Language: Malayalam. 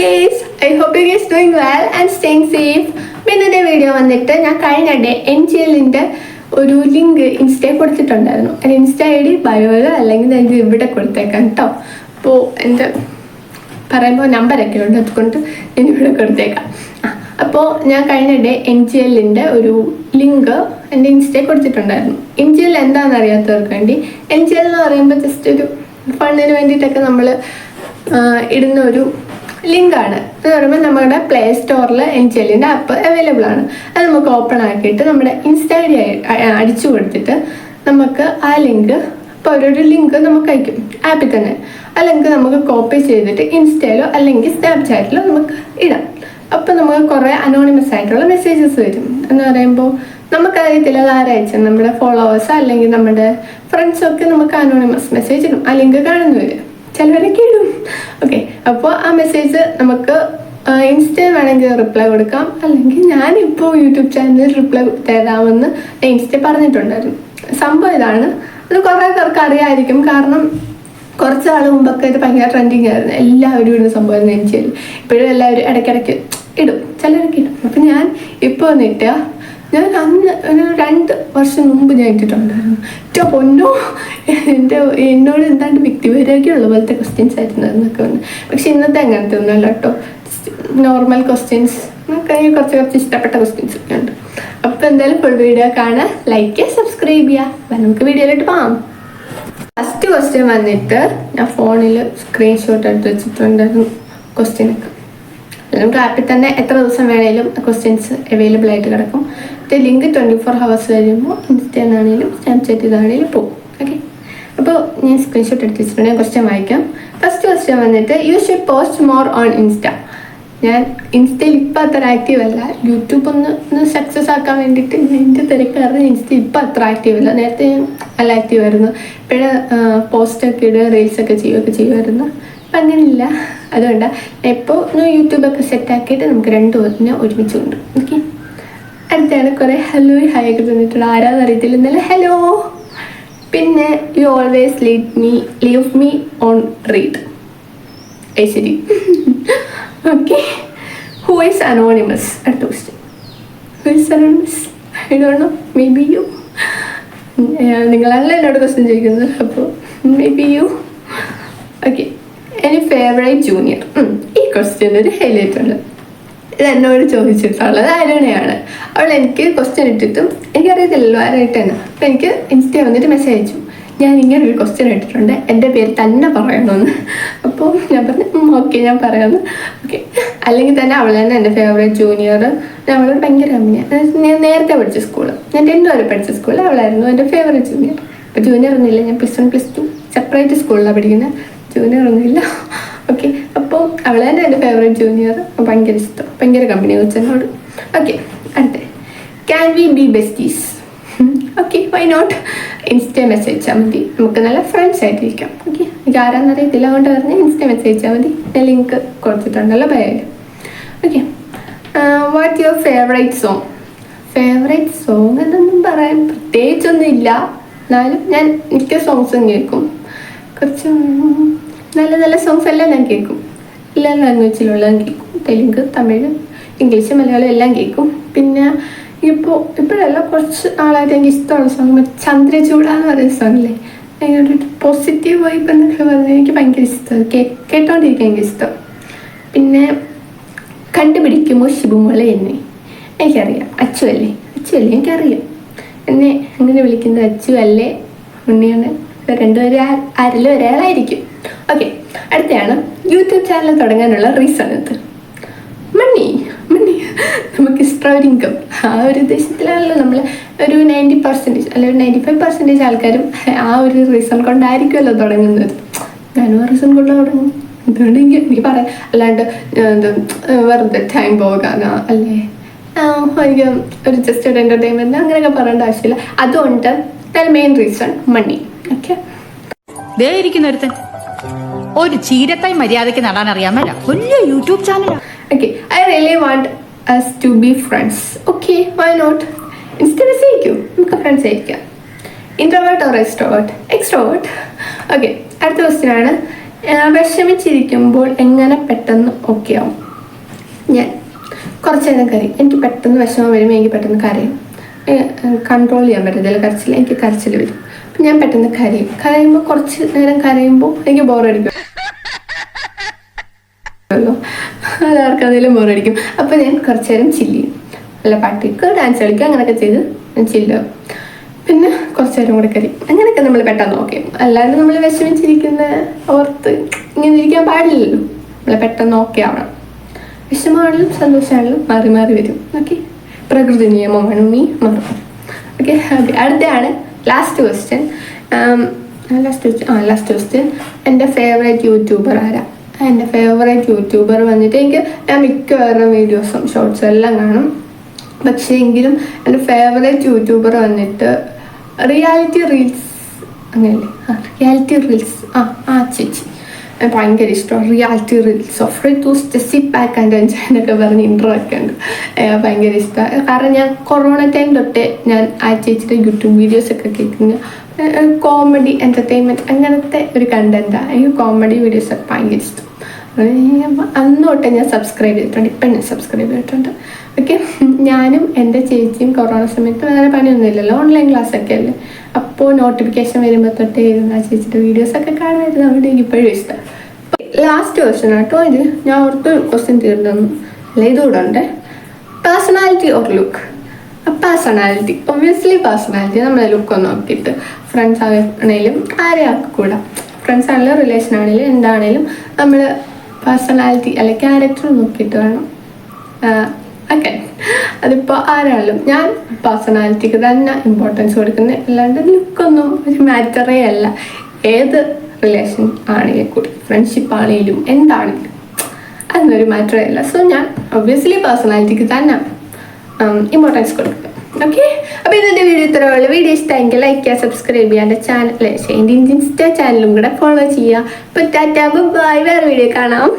guys, I hope you guys doing well and staying safe. ഇന്നത്തെ വീഡിയോ വന്നിട്ട് ഞാൻ കഴിഞ്ഞ ഡേ NGLന്റെ ഒരു ലിങ്ക് ഇൻസ്റ്റയിൽ കൊടുത്തിട്ടുണ്ടായിരുന്നു. അത് ഇൻസ്റ്റ ID ബയോയിലോ അല്ലെങ്കിൽ എനിക്ക് ഇവിടെ കൊടുത്തേക്കാം കേട്ടോ. അപ്പോൾ എൻ്റെ പറയുമ്പോൾ നമ്പറൊക്കെ ഉണ്ട്, അതുകൊണ്ട് ഞാൻ ഇവിടെ കൊടുത്തേക്കാം. അപ്പോൾ ഞാൻ കഴിഞ്ഞ ഡേ NGLന്റെ ഒരു ലിങ്ക് എൻ്റെ ഇൻസ്റ്റയിൽ കൊടുത്തിട്ടുണ്ടായിരുന്നു. NGL എന്താണെന്ന് അറിയാത്തവർക്ക് വേണ്ടി, NGL എന്ന് പറയുമ്പോൾ ജസ്റ്റ് ഒരു ഫണ്ടിന് വേണ്ടിയിട്ടൊക്കെ നമ്മൾ ഇടുന്ന ഒരു ലിങ്കാണ്. എന്ന് പറയുമ്പോൾ നമ്മുടെ പ്ലേ സ്റ്റോറിൽ NGLന്റെ ആപ്പ് അവൈലബിൾ ആണ്. അത് നമുക്ക് ഓപ്പൺ ആക്കിയിട്ട് നമ്മുടെ ഇൻസ്റ്റ ID അടിച്ചു കൊടുത്തിട്ട് നമുക്ക് ആ ലിങ്ക്, ഇപ്പോൾ ഒരു ലിങ്ക് നമുക്ക് അയക്കും ആപ്പിൽ തന്നെ. ആ ലിങ്ക് നമുക്ക് കോപ്പി ചെയ്തിട്ട് ഇൻസ്റ്റയിലോ അല്ലെങ്കിൽ സ്നാപ്ചാറ്റിലോ നമുക്ക് ഇടാം. അപ്പോൾ നമുക്ക് കുറേ അനോണിമസ് ആയിട്ടുള്ള മെസ്സേജസ് വരും. എന്ന് പറയുമ്പോൾ നമുക്കറിയത്തില്ല അത് ആരയച്ചത്, നമ്മുടെ ഫോളോവേഴ്സ് അല്ലെങ്കിൽ നമ്മുടെ ഫ്രണ്ട്സൊക്കെ നമുക്ക് അനോണിമസ് മെസ്സേജ് ഇടും. ആ ലിങ്ക് കാണുന്നവർ ചിലവരൊക്കെ ഇടും. ഓക്കെ, അപ്പോൾ ആ മെസ്സേജ് നമുക്ക് ഇൻസ്റ്റയിൽ വേണമെങ്കിൽ റിപ്ലൈ കൊടുക്കാം, അല്ലെങ്കിൽ ഞാനിപ്പോൾ യൂട്യൂബ് ചാനലിൽ റിപ്ലൈ തരാമെന്ന് ഇൻസ്റ്റയിൽ പറഞ്ഞിട്ടുണ്ടായിരുന്നു. സംഭവം ഇതാണ്, അത് കുറേ പേർക്ക് അറിയാമായിരിക്കും. കാരണം കുറച്ച് നാൾ മുമ്പൊക്കെ ഇത് ഭയങ്കര ട്രെൻഡിങ് ആയിരുന്നു. എല്ലാവരും ഇടുന്ന സംഭവം NGL. ഇപ്പോഴും എല്ലാവരും ഇടയ്ക്കിടയ്ക്ക് ഇടും, ചിലരൊക്കെ ഇടും. അപ്പം ഞാൻ ഇപ്പോൾ വന്നിട്ട് ഞാൻ അന്ന് ഒരു 2 വർഷം മുമ്പ് ഞാൻ ഇട്ടിട്ടുണ്ടായിരുന്നു. പൊന്നോ, എന്നോട് എന്താണ്ട് വ്യക്തിപരമായിട്ടുള്ള പോലത്തെ ക്വസ്റ്റ്യൻസ് ആയിരുന്നു എന്നൊക്കെ വന്നു. പക്ഷെ ഇന്നത്തെ അങ്ങനത്തെ ഒന്നുമല്ല കേട്ടോ, നോർമൽ ക്വസ്റ്റ്യൻസ്, നമുക്ക് കുറച്ച് ഇഷ്ടപ്പെട്ട ക്വസ്റ്റ്യൻസ് ഒക്കെ ഉണ്ട്. അപ്പോൾ എന്തായാലും ഫുൾ വീഡിയോ കാണാൻ ലൈക്ക് ചെയ്യുക, സബ്സ്ക്രൈബ് ചെയ്യുക. അപ്പം നമുക്ക് വീഡിയോയിലോട്ട് പോകാം. ഫസ്റ്റ് ക്വസ്റ്റ്യൻ വന്നിട്ട് ഞാൻ ഫോണിൽ സ്ക്രീൻഷോട്ട് എടുത്ത് വെച്ചിട്ടുണ്ടായിരുന്നു ക്വസ്റ്റ്യനൊക്കെ. നമുക്ക് ആപ്പിൽ തന്നെ എത്ര ദിവസം വേണേലും ക്വസ്റ്റ്യൻസ് അവൈലബിൾ ആയിട്ട് കിടക്കും. ലിങ്ക് 24 hours കഴിയുമ്പോൾ ഇൻസ്റ്റയിലാണെങ്കിലും സ്നാപ്ചാറ്റിലാണെങ്കിലും പോകും. ഓക്കെ, അപ്പോൾ ഞാൻ സ്ക്രീൻഷോട്ട് എടുത്ത് വെച്ചിട്ടുണ്ടെങ്കിൽ ക്വസ്റ്റ്യൻ വായിക്കാം. ഫസ്റ്റ് ക്വസ്റ്റ്യൻ വന്നിട്ട് you should post more on insta. ഞാൻ ഇൻസ്റ്റയിൽ ഇപ്പം അത്ര ആക്റ്റീവ് അല്ല. യൂട്യൂബ് ഒന്ന് സക്സസ് ആക്കാൻ വേണ്ടിയിട്ട് എൻ്റെ തിരക്കാരുടെ ഇൻസ്റ്റ ഇപ്പം അത്ര ആക്റ്റീവ് അല്ല. നേരത്തെ നല്ല ആക്റ്റീവ് ആയിരുന്നു. ഇപ്പോഴും പോസ്റ്റൊക്കെ ഇടുക, റീൽസൊക്കെ ചെയ്യുമായിരുന്നു. അപ്പം അങ്ങനെയില്ല. അതുകൊണ്ടാണ് ഇപ്പോൾ യൂട്യൂബൊക്കെ സെറ്റാക്കിയിട്ട് നമുക്ക് 2 പേരിനെ ഒരുമിച്ച് കൊണ്ട്. ഓക്കെ, അടുത്താണ് കുറേ ഹലോ ഹായ് ഒക്കെ തന്നിട്ടുണ്ട്. ആരാന്ന് അറിയത്തില്ല, എന്നാലും ഹലോ. പിന്നെ you always leave me on read. ശരി. Okay, who is anonymous? അടുത്ത question, who is anonymous? I don't know, may be you. നിങ്ങളല്ല എന്നോട് ക്വസ്റ്റ്യൻ ചോദിക്കുന്നത്, അപ്പോൾ മേ ബി യു. ഓക്കെ, എൻ്റെ ഫേവറേറ്റ് ജൂനിയർ. ഈ ക്വസ്റ്റ്യൻ ഒരു ഹൈലൈറ്റ് ഉണ്ട്. ഇത് എന്നോട് ചോദിച്ചിട്ടുള്ളത് അരുണയാണ്. അവൾ എനിക്ക് ക്വസ്റ്റ്യൻ ഇട്ടിട്ടും എനിക്കറിയത്തില്ലല്ലോ ആരായിട്ടാണ്. അപ്പം എനിക്ക് ഇൻസ്റ്റയിൽ വന്നിട്ട് മെസ്സേജ് അയച്ചു, ഞാൻ ഇങ്ങനെ ഒരു ക്വസ്റ്റ്യൻ ഇട്ടിട്ടുണ്ട്, എൻ്റെ പേര് തന്നെ പറയണമെന്ന്. അപ്പോൾ ഞാൻ പറഞ്ഞു ഓക്കെ ഞാൻ പറയാമെന്ന്. ഓക്കെ, അല്ലെങ്കിൽ തന്നെ അവൾ തന്നെ എൻ്റെ ഫേവറേറ്റ് ജൂനിയർ. അവളോട് ഭയങ്കര കമ്പനിയാണ്. ഞാൻ നേരത്തെ പഠിച്ച സ്കൂള്, ഞാൻ 10th വരെ പഠിച്ച സ്കൂളിൽ അവളായിരുന്നു എൻ്റെ ഫേവറേറ്റ് ജൂനിയർ. ഇപ്പോൾ ജൂനിയർ ഒന്നുമില്ല, ഞാൻ +1 +2 സെപ്പറേറ്റ് സ്കൂളിലാണ് പഠിക്കുന്നത്, ജൂനിയർ ഒന്നുമില്ല. ഓക്കെ, അപ്പോൾ അവൾ തന്നെ എൻ്റെ ഫേവറേറ്റ് ജൂനിയർ. ഭയങ്കര ഇഷ്ടം, ഭയങ്കര കമ്പനി വെച്ചെന്നോട്. ഓക്കെ, അടുത്ത can we be besties? Okay, why not? Insta message അയച്ചാൽ മതി, നമുക്ക് നല്ല ഫ്രണ്ട്സ് ആയിട്ടിരിക്കാം. ഓക്കെ, എനിക്ക് ആരാന്ന് അറിയത്തില്ല, അതുകൊണ്ട് പറഞ്ഞ് ഇൻസ്റ്റ മെസ്സേജ് അയച്ചാൽ മതി. ഞാൻ ലിങ്ക് കൊടുത്തിട്ടുണ്ടല്ലോ ബയോയിൽ. Okay, what your favourite song? Favourite song എന്നൊന്നും പറയാൻ പ്രത്യേകിച്ചൊന്നും ഇല്ല. എന്നാലും ഞാൻ മിക്ക സോങ്സും കേൾക്കും. കുറച്ച് നല്ല നല്ല സോങ്സ് എല്ലാം ഞാൻ കേൾക്കും. എല്ലാ ലാംഗ്വേജിലുള്ളതും കേൾക്കും. തെലുങ്ക്, തമിഴ്, ഇംഗ്ലീഷ്, മലയാളം എല്ലാം കേൾക്കും. പിന്നെ ഇപ്പോഴെല്ലാം കുറച്ച് നാളായിട്ട് എനിക്ക് ഇഷ്ടമുള്ള സോങ് ചന്ദ്രചൂട എന്ന് പറയുന്ന സോങ്ങില്ലേ, അതിനൊരു പോസിറ്റീവ് വൈബ് എന്നൊക്കെ പറഞ്ഞാൽ എനിക്ക് ഭയങ്കര ഇഷ്ടം. കേട്ടോണ്ടിരിക്കാൻ എനിക്ക് ഇഷ്ടം. പിന്നെ കണ്ടുപിടിക്കുമോ ശിബുമോളെ എന്നെ? എനിക്കറിയാം, അച്ചു അല്ലേ എനിക്കറിയാം. എന്നെ അങ്ങനെ വിളിക്കുന്നത് അച്ചു അല്ലേ ഉണ്ണിയാണ്. രണ്ടുപേരും ആരിലും ഒരാളായിരിക്കും. ഓക്കെ, അടുത്തയാണ് യൂട്യൂബ് ചാനൽ തുടങ്ങാനുള്ള റീസൺ എന്ത്? മണി. നമുക്ക് എക്സ്ട്രാ ഒരു ഇൻകം, ആ ഒരു ഉദ്ദേശത്തിലാണല്ലോ നമ്മൾ ഒരു 90% അല്ലെങ്കിൽ 95% ആൾക്കാരും ആ ഒരു റീസൺ കൊണ്ടായിരിക്കുമല്ലോ തുടങ്ങുന്നത്. ഞാനും ആ റീസൺ കൊണ്ട് തുടങ്ങും. അതുകൊണ്ട് എനിക്ക് പറയാം, അല്ലാണ്ട് വെറുതെ ടൈം പോകാനോ അല്ലേ എനിക്ക് ഒരു ജസ്റ്റ് ഒരു എൻ്റർടൈൻമെൻറ്റ് അങ്ങനെയൊക്കെ പറയേണ്ട ആവശ്യമില്ല. അതുകൊണ്ട് മെയിൻ റീസൺ മണി. ഓക്കെ, ഇരിക്കുന്നൊരുത്തൻ ഒരു ചീരത്തായി മര്യാദയ്ക്ക് നടാൻ അറിയാമല്ല, വലിയ YouTube channel. Okay, I really want us to be friends. Okay, why not? Insta message അയക്കും, നമുക്ക് ഫ്രണ്ട്സ് ആയിരിക്കാം. Introvert or extrovert? Extrovert. Okay, അടുത്ത ക്വസ്റ്റ്യൻ ആണ് വിഷമിച്ചിരിക്കുമ്പോൾ എങ്ങനെ പെട്ടെന്ന് ഓക്കെ ആവും? ഞാൻ കുറച്ച് നേരം കരയും. എനിക്ക് പെട്ടെന്ന് വിഷമം വരുമ്പോൾ എനിക്ക് പെട്ടെന്ന് കരയും. കൺട്രോൾ ചെയ്യാൻ പറ്റത്തില്ല കരച്ചിൽ, എനിക്ക് കരച്ചിൽ വരും. അപ്പം ഞാൻ പെട്ടെന്ന് കരയുമ്പോൾ കുറച്ച് നേരം കരയുമ്പോൾ എനിക്ക് ബോറടിക്കും. അതാർക്ക് അതിലും ബോറടിക്കും. അപ്പോൾ ഞാൻ കുറച്ച് നേരം ചില്ല് ചെയ്യും. നല്ല പാട്ടിക്ക് ഡാൻസ് കളിക്കുക, അങ്ങനെയൊക്കെ ചെയ്ത് ഞാൻ ചില്ലാവും. പിന്നെ കുറച്ച് നേരം കൂടെ കരയും. അങ്ങനെയൊക്കെ നമ്മൾ പെട്ടെന്ന് ഓക്കെ. അല്ലാതെ നമ്മൾ വിഷമിച്ചിരിക്കുന്ന ഓർത്ത് ഇങ്ങനെ ഇരിക്കാൻ പാടില്ലല്ലോ. നമ്മൾ പെട്ടെന്ന് ഓക്കെ ആവണം. വിഷമമാണെങ്കിലും സന്തോഷമാണെങ്കിലും മാറി മാറി വരും. ഓക്കെ, പ്രകൃതി നിയമമാണ്, നീ മാറും. ഓക്കെ, അടുത്തയാണ് ലാസ്റ്റ് ക്വസ്റ്റ്യൻ. ലാസ്റ്റ് ക്വസ്റ്റ്യൻ, എൻ്റെ ഫേവറേറ്റ് യൂട്യൂബർ ആരാ? എൻ്റെ ഫേവറേറ്റ് യൂട്യൂബർ വന്നിട്ട്, ഞാൻ മിക്കവാറും വീഡിയോസും ഷോർട്സും എല്ലാം കാണും. പക്ഷേ എങ്കിലും എൻ്റെ ഫേവറേറ്റ് യൂട്യൂബർ വന്നിട്ട് റിയാലിറ്റി റീൽസ്, അങ്ങനെയല്ലേ, റിയാലിറ്റി റീൽസ്, ചേച്ചി ഭയങ്കര ഇഷ്ടമാണ്. Reality reels of Rithu's Tessy pack and enjoy എന്നൊക്കെ പറഞ്ഞ് ഇൻട്രോ ഒക്കെ ഉണ്ട്. ഭയങ്കര ഇഷ്ടമാണ്. കാരണം ഞാൻ കൊറോണ ടൈം തൊട്ടേ ഞാൻ ആ ചേച്ചിയുടെ യൂട്യൂബ് വീഡിയോസൊക്കെ കേൾക്കുന്ന കോമഡി എൻ്റർടൈൻമെൻറ്റ് അങ്ങനത്തെ ഒരു കണ്ടൻറ്റാണ്. എനിക്ക് കോമഡി വീഡിയോസൊക്കെ ഭയങ്കര ഇഷ്ടം. അന്ന് തൊട്ടേ ഞാൻ സബ്സ്ക്രൈബ് ചെയ്തിട്ടുണ്ട്. ഇപ്പം ഞാൻ സബ്സ്ക്രൈബ് ചെയ്തിട്ടുണ്ട്. ഓക്കെ, ഞാനും എൻ്റെ ചേച്ചിയും കൊറോണ സമയത്ത് വേറെ പണിയൊന്നുമില്ലല്ലോ, ഓൺലൈൻ ക്ലാസ്സൊക്കെ അല്ലേ. അപ്പോൾ നോട്ടിഫിക്കേഷൻ വരുമ്പോൾ തൊട്ടേ ഇരുന്ന് ആ ചേച്ചിയുടെ വീഡിയോസൊക്കെ കാണുമായിരുന്നു. അതുകൊണ്ട് എനിക്ക് ഇപ്പോഴും ഇഷ്ടം. ലാസ്റ്റ് ക്വസ്റ്റ്യൻ ആട്ടോ ഇത്. ഞാൻ ഓർത്ത് ക്വസ്റ്റ്യൻ തീർന്നു അല്ല, ഇതുകൂടെ ഉണ്ട്. Personality or look? Personality, obviously personality. നമ്മളെ ലുക്കൊന്നും നോക്കിയിട്ട് ഫ്രണ്ട്സ് ആണെങ്കിലും ആരെ ആക്കൂടാ, ഫ്രണ്ട്സ് ആണെങ്കിലും റിലേഷൻ ആണെങ്കിലും എന്താണെങ്കിലും നമ്മൾ പേഴ്സണാലിറ്റി അല്ലെ ക്യാരക്ടർ നോക്കിയിട്ട് വേണം ഓക്കെ. അതിപ്പോൾ ആരാണെങ്കിലും ഞാൻ പേഴ്സണാലിറ്റിക്ക് തന്നെ ഇമ്പോർട്ടൻസ് കൊടുക്കുന്നത്, അല്ലാണ്ട് ലുക്കൊന്നും ഒരു മാറ്ററേ അല്ല. ഏത് റിലേഷൻ ആണെങ്കിലും കൂടി, ഫ്രണ്ട്ഷിപ്പ് ആണെങ്കിലും എന്താണെങ്കിലും അതിനൊരു മാറ്ററേ അല്ല. സോ ഞാൻ ഒബ്വിയസ്ലി പേഴ്സണാലിറ്റിക്ക് തന്നെ ഇമ്പോർട്ടൻസ് കൊടുക്കുക. ഓക്കെ, അപ്പോൾ ഇതിൻ്റെ വീഡിയോ ഇത്രയുള്ള. വീഡിയോ ഇഷ്ടമെങ്കിൽ ലൈക്ക് ചെയ്യുക, സബ്സ്ക്രൈബ് ചെയ്യുക, എൻ്റെ ചാനൽ എൻ്റെ ഇൻസ്റ്റ ചാനലും കൂടെ ഫോളോ ചെയ്യുക. അപ്പോൾ ടാറ്റാ ബൈ, വേറെ വീഡിയോ കാണാം.